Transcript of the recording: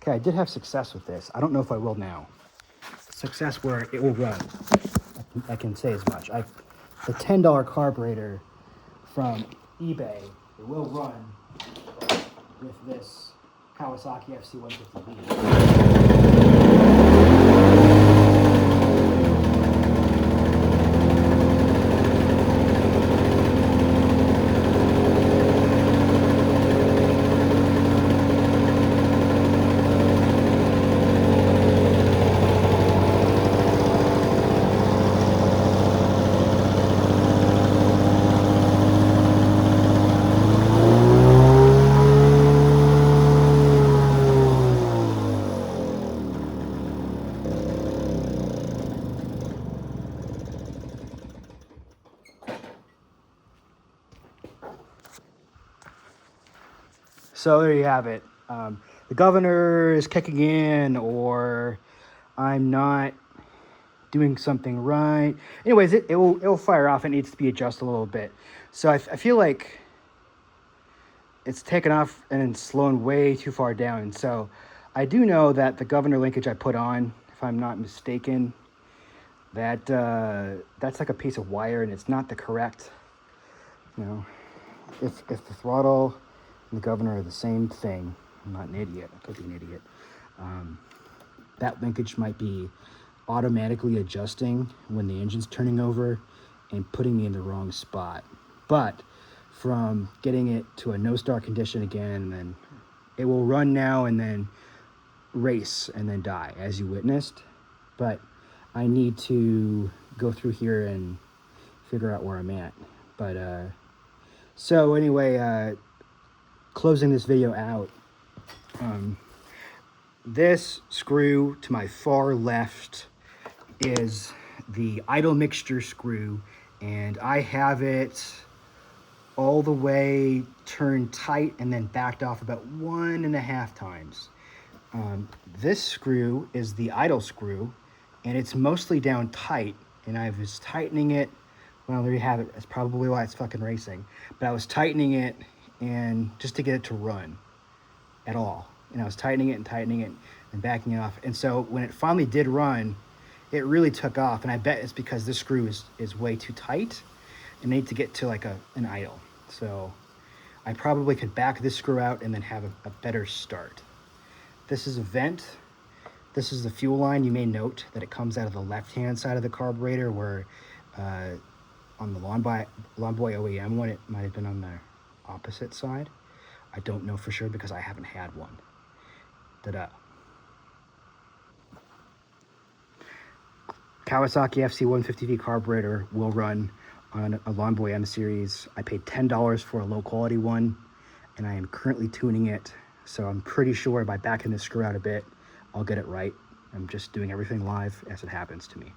Okay, I did have success with this. I don't know if I will now. Success where it will run. I can say as much. The $10 carburetor from eBay, it will run with this Kawasaki FC150V. So there you have it. The governor is kicking in, or I'm not doing something right. Anyways, it will fire off. It needs to be adjusted a little bit. So I feel like it's taken off and it's slowing way too far down. So I do know that the governor linkage I put on, if I'm not mistaken, that that's like a piece of wire and it's not the correct, you know, if the throttle and the governor are the same thing, I'm not an idiot, I could be an idiot, that linkage might be automatically adjusting when the engine's turning over and putting me in the wrong spot. But from getting it to a no start condition again, and then it will run now and then race and then die, as you witnessed. But I need to go through here and figure out where I'm at. But so anyway, closing this video out, this screw to my far left is the idle mixture screw, and I have it all the way turned tight and then backed off about 1.5 times. This screw is the idle screw, and it's mostly down tight, and I was tightening it. Well, there you have it. That's probably why it's fucking racing. But I was tightening it and just to get it to run at all. And I was tightening it and backing it off. And so when it finally did run, it really took off. And I bet it's because this screw is way too tight and need to get to like an idle. So I probably could back this screw out and then have a better start. This is a vent. This is the fuel line. You may note that it comes out of the left-hand side of the carburetor, where on the Lawnboy OEM one, it might have been on the opposite side. I don't know for sure because I haven't had one. Ta-da. Kawasaki FC150V carburetor will run on a Lawnboy M series. I paid $10 for a low quality one, and I am currently tuning it. So I'm pretty sure by backing this screw out a bit, I'll get it right. I'm just doing everything live as it happens to me.